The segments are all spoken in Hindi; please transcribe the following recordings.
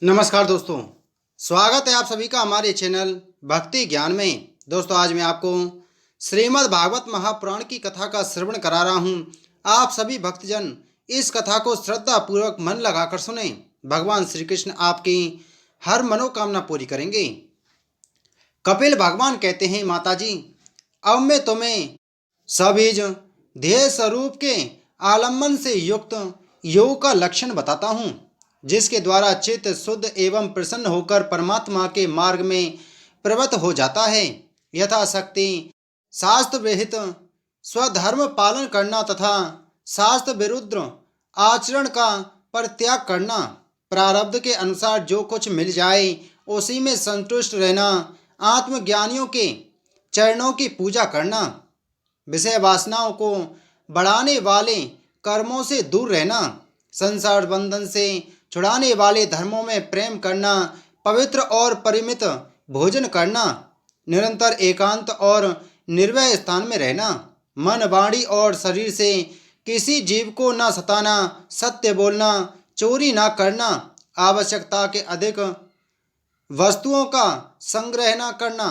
नमस्कार दोस्तों, स्वागत है आप सभी का हमारे चैनल भक्ति ज्ञान में। दोस्तों, आज मैं आपको श्रीमद् भागवत महापुराण की कथा का श्रवण करा रहा हूँ। आप सभी भक्तजन इस कथा को श्रद्धा पूर्वक मन लगाकर सुने। भगवान श्री कृष्ण आपकी हर मनोकामना पूरी करेंगे। कपिल भगवान कहते हैं, माता जी, अब मैं तुम्हें सबीज ध्येय स्वरूप के आलम्बन से युक्त योग का लक्षण बताता हूँ, जिसके द्वारा चित्त शुद्ध एवं प्रसन्न होकर परमात्मा के मार्ग में प्रवृत्त हो जाता है। यथाशक्ति शास्त्र विहित स्वधर्म पालन करना तथा शास्त्र विरुद्ध आचरण का परित्याग करना, प्रारब्ध के अनुसार जो कुछ मिल जाए उसी में संतुष्ट रहना, आत्मज्ञानियों के चरणों की पूजा करना, विषय वासनाओं को बढ़ाने वाले कर्मों से दूर रहना, संसार बंधन से छुड़ाने वाले धर्मों में प्रेम करना, पवित्र और परिमित भोजन करना, निरंतर एकांत और निर्भय स्थान में रहना, मन वाणी और शरीर से किसी जीव को न सताना, सत्य बोलना, चोरी न करना, आवश्यकता के अधिक वस्तुओं का संग्रह न करना,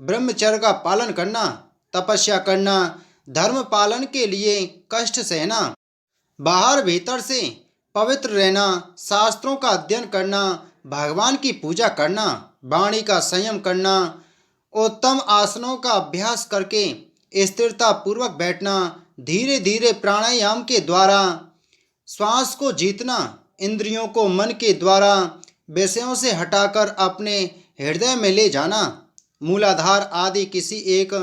ब्रह्मचर्य का पालन करना, तपस्या करना, धर्म पालन के लिए कष्ट सहना, बाहर भीतर से पवित्र रहना, शास्त्रों का अध्ययन करना, भगवान की पूजा करना, वाणी का संयम करना, उत्तम आसनों का अभ्यास करके स्थिरता पूर्वक बैठना, धीरे धीरे प्राणायाम के द्वारा श्वास को जीतना, इंद्रियों को मन के द्वारा विषयों से हटाकर अपने हृदय में ले जाना, मूलाधार आदि किसी एक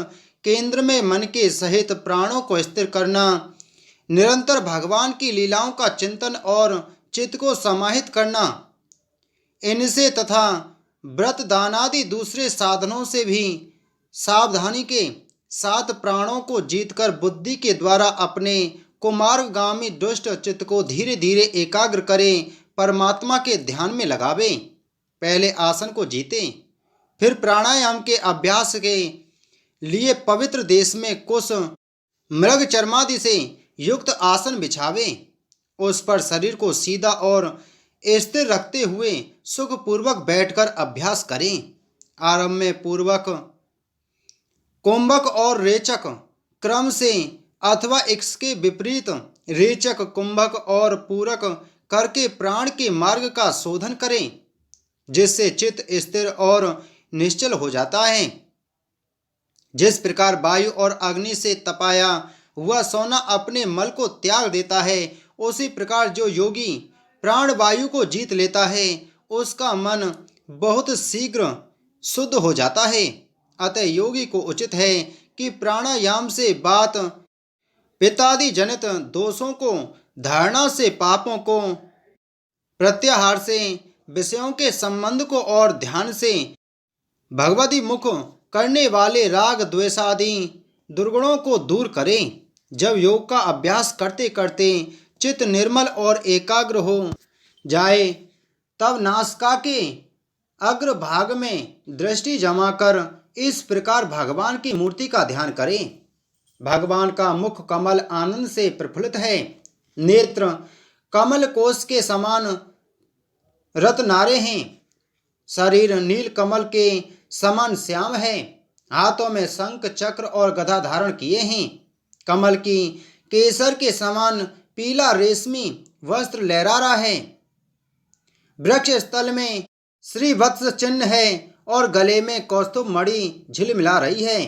केंद्र में मन के सहित प्राणों को स्थिर करना, निरंतर भगवान की लीलाओं का चिंतन और चित्त को समाहित करना, इनसे तथा व्रत दान आदि दूसरे साधनों से भी सावधानी के साथ प्राणों को जीतकर बुद्धि के द्वारा अपने कुमार्गामी दुष्ट चित्त को धीरे धीरे एकाग्र करें, परमात्मा के ध्यान में लगावे। पहले आसन को जीते, फिर प्राणायाम के अभ्यास के लिए पवित्र देश में कुछ मृग चर्मादि से युक्त आसन बिछावे। उस पर शरीर को सीधा और स्थिर रखते हुए सुखपूर्वक बैठकर अभ्यास करें। आरंभ में पूर्वक, कुंभक और रेचक क्रम से अथवा इसके विपरीत रेचक, कुंभक और पूरक करके प्राण के मार्ग का शोधन करें, जिससे चित्त स्थिर और निश्चल हो जाता है। जिस प्रकार वायु और अग्नि से तपाया हुआ सोना अपने मल को त्याग देता है, उसी प्रकार जो योगी प्राण वायु को जीत लेता है, उसका मन बहुत शीघ्र शुद्ध हो जाता है। अतः योगी को उचित है कि प्राणायाम से बात पित्तादि जनित दोषों को, धारणा से पापों को, प्रत्याहार से विषयों के संबंध को और ध्यान से भगवती मुख करने वाले राग द्वेषादि दुर्गुणों को दूर करें। जब योग का अभ्यास करते करते चित्त निर्मल और एकाग्र हो जाए, तब नासिका के अग्र भाग में दृष्टि जमाकर इस प्रकार भगवान की मूर्ति का ध्यान करें। भगवान का मुख कमल आनंद से प्रफुल्लित है, नेत्र कमल कोश के समान रत्नारे हैं, शरीर नील कमल के समान श्याम है, हाथों में शंख चक्र और गदा धारण किए हैं, कमल की केसर के समान पीला रेशमी वस्त्र लहरा रहा है, वृक्ष स्थल में श्रीवत्स चिन्ह है और गले में कौस्तुभ मणि झिलमिला रही है,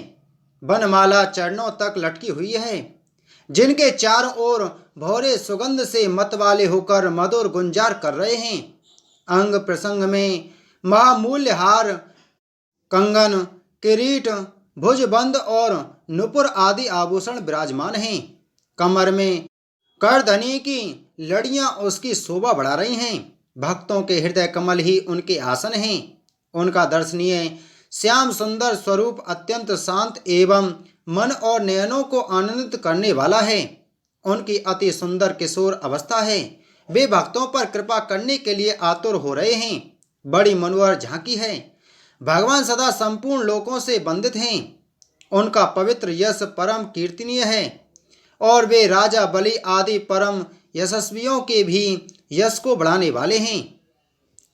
वनमाला चरणों तक लटकी हुई है, जिनके चारों ओर भौरे सुगंध से मतवाले होकर मधुर गुंजार कर रहे हैं। अंग प्रसंग में महामूल्य हार, कंगन, किरीट, भुजबंद और नुपुर आदि आभूषण विराजमान हैं। कमर में करधनी की लड़ियां उसकी शोभा बढ़ा रही हैं। भक्तों के हृदय कमल ही उनके आसन हैं। उनका दर्शनीय श्याम सुंदर स्वरूप अत्यंत शांत एवं मन और नयनों को आनंदित करने वाला है। उनकी अति सुंदर किशोर अवस्था है। वे भक्तों पर कृपा करने के लिए आतुर हो रहे हैं। बड़ी मनोहर झांकी है। भगवान सदा संपूर्ण लोकों से वंदित हैं। उनका पवित्र यश परम कीर्तनीय है और वे राजा बलि आदि परम यशस्वियों के भी यश को बढ़ाने वाले हैं।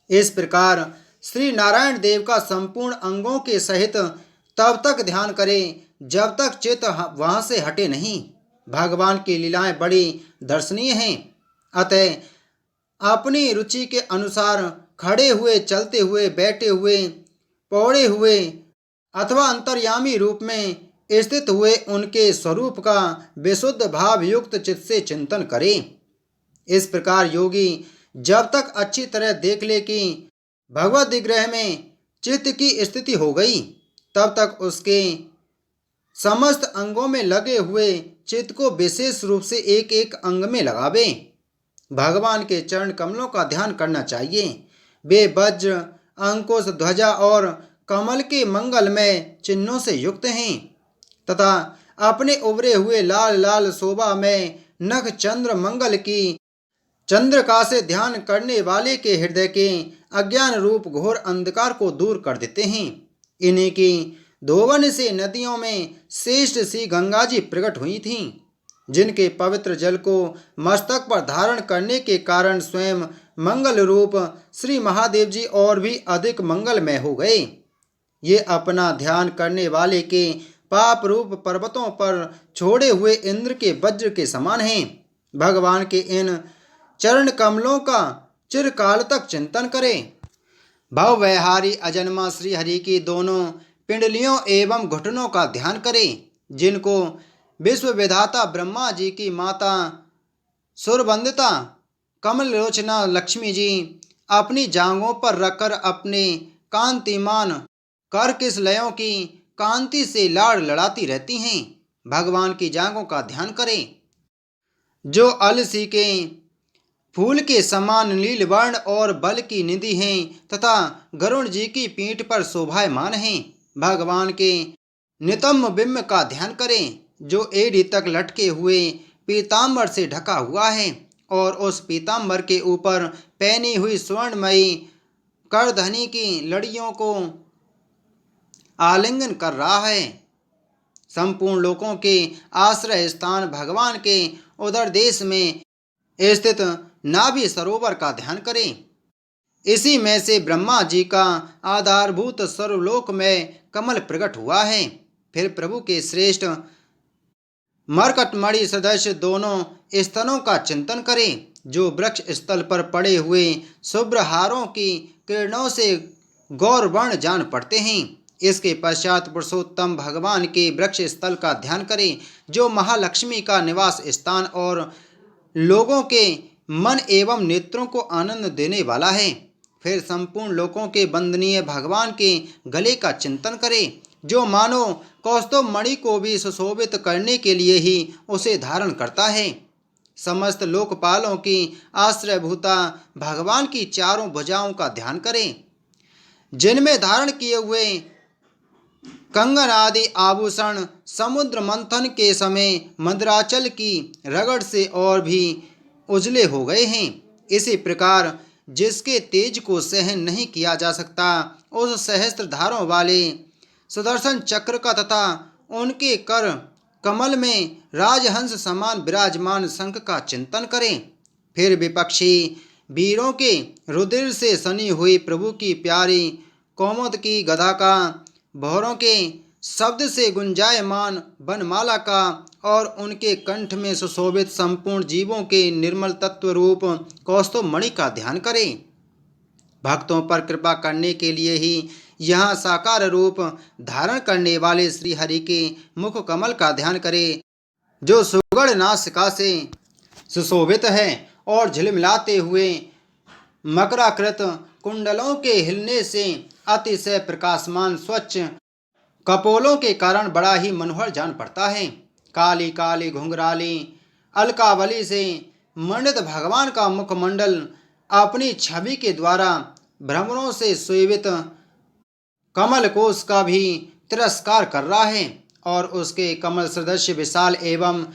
इस प्रकार श्री नारायण देव का संपूर्ण अंगों के सहित तब तक ध्यान करें जब तक चित्त वहां से हटे नहीं। भगवान की लीलाएं बड़ी दर्शनीय हैं। अतः अपनी रुचि के अनुसार खड़े हुए, चलते हुए, बैठे हुए, पौड़े हुए अथवा अंतर्यामी रूप में स्थित हुए उनके स्वरूप का विशुद्ध भाव युक्त चित्त से चिंतन करें। इस प्रकार योगी जब तक अच्छी तरह देख ले कि भगवत विग्रह में चित्त की स्थिति हो गई, तब तक उसके समस्त अंगों में लगे हुए चित्त को विशेष रूप से एक एक अंग में लगावे। भगवान के चरण कमलों का ध्यान करना चाहिए। वे वज्र, अंकुश, ध्वजा और कमल के मंगलमय चिन्हों से युक्त हैं तथा अपने उभरे हुए लाल लाल शोभा में नख चंद्र मंगल की चंद्रिका से ध्यान करने वाले के हृदय के अज्ञान रूप घोर अंधकार को दूर कर देते हैं। इन्हीं की धोवन से नदियों में श्रेष्ठ सी गंगा जी प्रकट हुई थीं, जिनके पवित्र जल को मस्तक पर धारण करने के कारण स्वयं मंगल रूप श्री महादेव जी और भी अधिक मंगलमय हो गए। ये अपना ध्यान करने वाले के पाप रूप पर्वतों पर छोड़े हुए इंद्र के वज्र के समान हैं। भगवान के इन चरण कमलों का चिरकाल तक चिंतन करें। भवविहारी अजन्मा श्री हरि की दोनों पिंडलियों एवं घुटनों का ध्यान करें, जिनको विश्व विधाता ब्रह्मा जी की माता सुरवंदिता कमललोचना लक्ष्मी जी अपनी जांघों पर रखकर अपने कांतिमान कर किसलयों की कांति से लाड़ लड़ाती रहती हैं। भगवान की जांघों का ध्यान करें, जो अलसी के फूल के समान नीलवर्ण और बल की निधि हैं तथा गरुण जी की पीठ पर शोभायमान हैं। भगवान के नितंब बिंब का ध्यान करें, जो एड़ी तक लटके हुए पीताम्बर से ढका हुआ है और उस पीताम्बर के ऊपर पहनी हुई स्वर्णमयी करधनी की लड़ियों को आलिंगन कर रहा है। संपूर्ण लोकों के आश्रय स्थान भगवान के उदर देश में स्थित नाभि सरोवर का ध्यान करें। इसी में से ब्रह्मा जी का आधारभूत सर्वलोक में कमल प्रकट हुआ है। फिर प्रभु के श्रेष्ठ मरकटमणि सदस्य दोनों स्तनों का चिंतन करें, जो वृक्ष स्थल पर पड़े हुए शुभ्र हारों की किरणों से गौरवर्ण जान पड़ते हैं। इसके पश्चात पुरुषोत्तम भगवान के वृक्ष स्थल का ध्यान करें, जो महालक्ष्मी का निवास स्थान और लोगों के मन एवं नेत्रों को आनंद देने वाला है। फिर संपूर्ण लोकों के वंदनीय भगवान के गले का चिंतन करें, जो मानो कौस्तुभ मणि को भी सुशोभित करने के लिए ही उसे धारण करता है। समस्त लोकपालों की आश्रयभूता भगवान की चारों भुजाओं का ध्यान करें, जिनमें धारण किए हुए कंगन आदि आभूषण समुद्र मंथन के समय मंदराचल की रगड़ से और भी उजले हो गए हैं। इसी प्रकार जिसके तेज को सहन नहीं किया जा सकता, उस सहस्त्र धारों वाले सुदर्शन चक्र का तथा उनके कर कमल में राजहंस समान विराजमान शंख का चिंतन करें। फिर विपक्षी वीरों के रुधिर से सनी हुई प्रभु की प्यारी कौमुद की गदा का, भौरों के शब्द से गुंजायमान वनमाला का और उनके कंठ में सुशोभित संपूर्ण जीवों के निर्मल तत्व रूप कौस्तुभ मणि का ध्यान करें। भक्तों पर कृपा करने के लिए ही यहाँ साकार रूप धारण करने वाले श्री हरि के मुख कमल का ध्यान करें, जो सुगढ़ नासिका से सुशोभित है और झिलमिलाते हुए मकराकृत कुंडलों के हिलने से अतिशय प्रकाशमान स्वच्छ कपोलों के कारण बड़ा ही मनोहर जान पड़ता है। काली काली घुंघराली अलकावली से मंडित भगवान का मुखमंडल अपनी छवि के द्वारा भ्रमरों से शोभित कमल कोश का भी तिरस्कार कर रहा है और उसके कमल सदृश विशाल एवं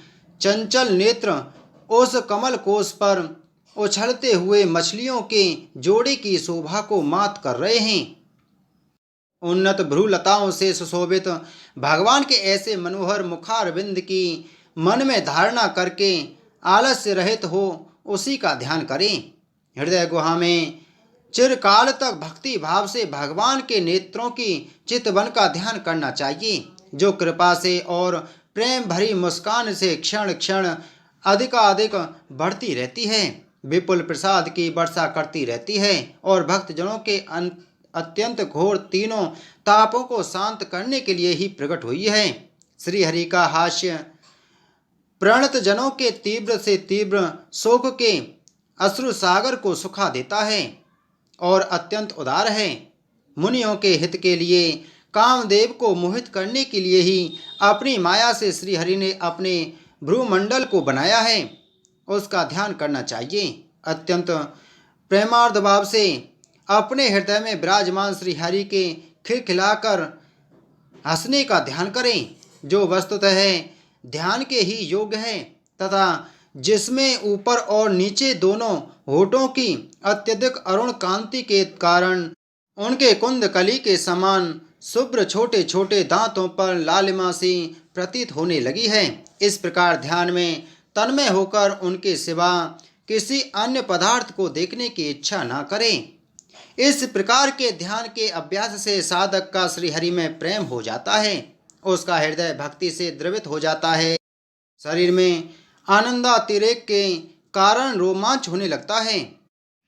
चंचल नेत्र उस कमल कोश पर उछलते हुए मछलियों के जोड़े की शोभा को मात कर रहे हैं। उन्नत भ्रूलताओं से सुशोभित भगवान के ऐसे मनोहर मुखारविंद की मन में धारणा करके आलस्य रहित हो उसी का ध्यान करें। हृदय गुहा में चिरकाल तक भक्ति भाव से भगवान के नेत्रों की चितवन का ध्यान करना चाहिए, जो कृपा से और प्रेम भरी मुस्कान से क्षण क्षण अधिकाधिक बढ़ती रहती है, विपुल प्रसाद की वर्षा करती रहती है और भक्तजनों के अत्यंत घोर तीनों तापों को शांत करने के लिए ही प्रकट हुई है। श्री हरि का हास्य प्रणत जनों के तीव्र से तीव्र शोक के अश्रु सागर को सुखा देता है और अत्यंत उदार है। मुनियों के हित के लिए, कामदेव को मोहित करने के लिए ही अपनी माया से श्री हरि ने अपने भ्रूमंडल को बनाया है, उसका ध्यान करना चाहिए। अत्यंत प्रेमार्ध भाव से अपने हृदय में विराजमान श्री हरि के खिलखिलाकर हंसने का ध्यान करें, जो वस्तुतः है ध्यान के ही योग्य है तथा जिसमें ऊपर और नीचे दोनों होठों की अत्यधिक अरुण कांति के कारण उनके कुंद कली के समान शुभ्र छोटे छोटे दांतों पर लालिमा सी प्रतीत होने लगी है। इस प्रकार ध्यान में तन्मय होकर उनके सिवा किसी अन्य पदार्थ को देखने की इच्छा न करें। इस प्रकार के ध्यान के अभ्यास से साधक का श्री हरि में प्रेम हो जाता है, उसका हृदय भक्ति से द्रवित हो जाता है, शरीर में आनंदातिरेक के कारण रोमांच होने लगता है।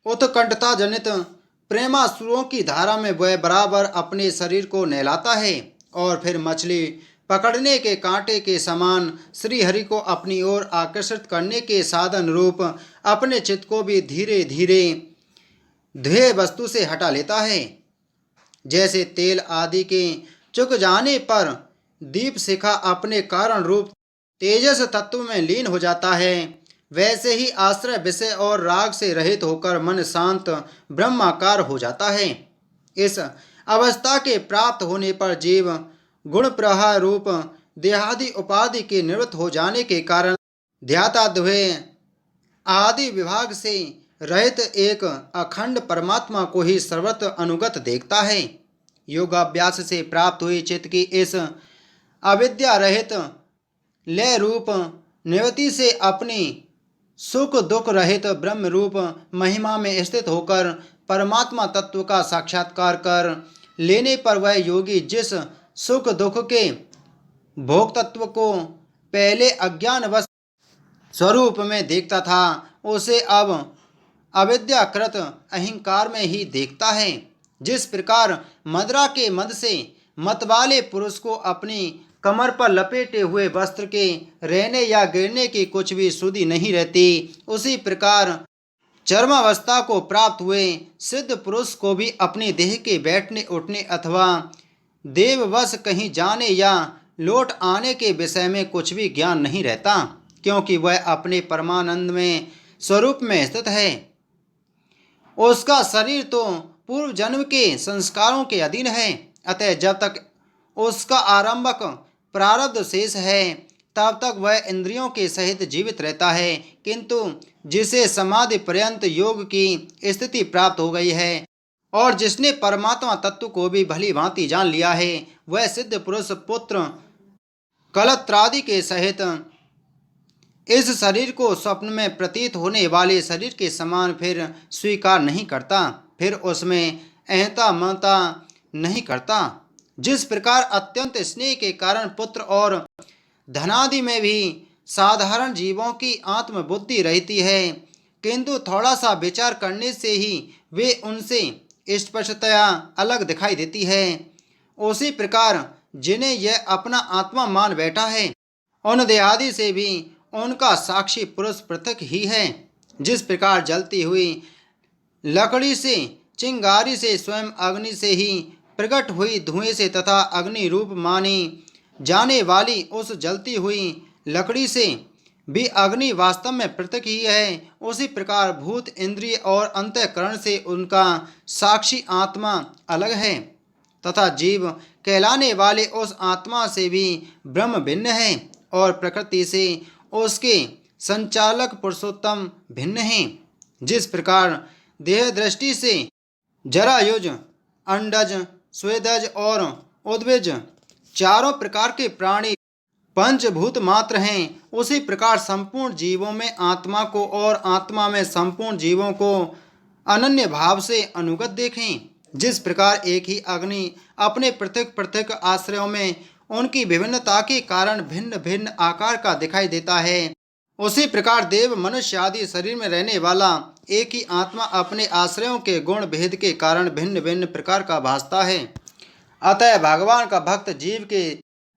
उत्कंठता जनित प्रेमासुरों की धारा में वह बराबर अपने शरीर को नहलाता है और फिर मछली पकड़ने के कांटे के समान श्री हरि को अपनी ओर आकर्षित करने के साधन रूप अपने चित्त को भी धीरे धीरे ध्येय वस्तु से हटा लेता है। जैसे तेल आदि के चुक जाने पर दीप शिखा अपने कारण रूप तेजस तत्व में लीन हो जाता है, वैसे ही आश्रय विषय और राग से रहित होकर मन शांत ब्रह्माकार हो जाता है। इस अवस्था के प्राप्त होने पर जीव गुण प्रवाह रूप देहादि उपाधि के निवृत्त हो जाने के कारण ध्याता द्वय आदि विभाग से रहित एक अखंड परमात्मा को ही सर्वत्र अनुगत देखता है। योगाभ्यास से प्राप्त हुई चित्त की इस अविद्या रहित लय रूप निवृत्ति से अपनी सुख दुख रहित ब्रह्म रूप महिमा में स्थित होकर परमात्मा तत्व का साक्षात्कार कर लेने पर वह योगी जिस सुख दुख के भोग तत्व को पहले अज्ञानवश स्वरूप में देखता था, उसे अब अविद्याकृत अहंकार में ही देखता है। जिस प्रकार मदरा के मद से मतवाले पुरुष को अपनी कमर पर लपेटे हुए वस्त्र के रहने या गिरने की कुछ भी सुधि नहीं रहती, उसी प्रकार चर्मावस्था को प्राप्त हुए सिद्ध पुरुष को भी अपने देह के बैठने उठने अथवा देववश कहीं जाने या लौट आने के विषय में कुछ भी ज्ञान नहीं रहता, क्योंकि वह अपने परमानंद में स्वरूप में स्थित है। उसका शरीर तो पूर्व जन्म के संस्कारों के अधीन है, अतः जब तक उसका आरंभक प्रारब्ध शेष है तब तक वह इंद्रियों के सहित जीवित रहता है, किंतु जिसे समाधि पर्यंत योग की स्थिति प्राप्त हो गई है और जिसने परमात्मा तत्व को भी भली भांति जान लिया है, वह सिद्ध पुरुष पुत्र कलत्रादि के सहित इस शरीर को स्वप्न में प्रतीत होने वाले शरीर के समान फिर स्वीकार नहीं करता, फिर उसमें अहंता ममता नहीं करता। जिस प्रकार अत्यंत स्नेह के कारण पुत्र और धनादि में भी साधारण जीवों की आत्मबुद्धि रहती है, किंतु थोड़ा सा विचार करने से ही वे उनसे स्पष्टतया अलग दिखाई देती है, उसी प्रकार जिन्हें यह अपना आत्मा मान बैठा है, उन देहादि से भी उनका साक्षी पुरुष पृथक ही है। जिस प्रकार जलती हुई लकड़ी से, चिंगारी से, स्वयं अग्नि से ही प्रकट हुई धुएं से तथा अग्नि रूप मानी जाने वाली उस जलती हुई लकड़ी से भी अग्नि वास्तव में पृथक ही है, उसी प्रकार भूत इंद्रिय और अंतःकरण से उनका साक्षी आत्मा अलग है तथा जीव कहलाने वाले उस आत्मा से भी ब्रह्म भिन्न है और प्रकृति से उसके संचालक पुरुषोत्तम भिन्न हैं। जिस प्रकार देह दृष्टि से जरायुज, अंडज, स्वेदज और उद्भिज चारों प्रकार के प्राणी पंचभूत मात्र हैं, उसी प्रकार संपूर्ण जीवों में आत्मा को और आत्मा में संपूर्ण जीवों को अनन्य भाव से अनुगत देखें। जिस प्रकार एक ही अग्नि अपने पृथक पृथक आश्रयों में उनकी विभिन्नता के कारण भिन्न भिन्न आकार का दिखाई देता है, उसी प्रकार देव मनुष्य आदि शरीर में रहने वाला एक ही आत्मा अपने आश्रयों के गुण भेद के कारण भिन्न भिन्न प्रकार का भासता है। अतः भगवान का भक्त जीव के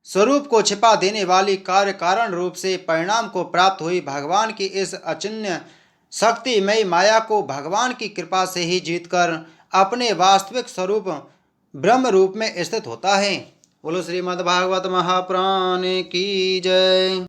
स्वरूप को छिपा देने वाली कार्य कारण रूप से परिणाम को प्राप्त हुई भगवान की इस अचिन्त्य शक्तिमयी माया को भगवान की कृपा से ही जीतकर अपने वास्तविक स्वरूप ब्रह्म रूप में स्थित होता है। बोलो श्रीमद् भागवत महापुराण की जय।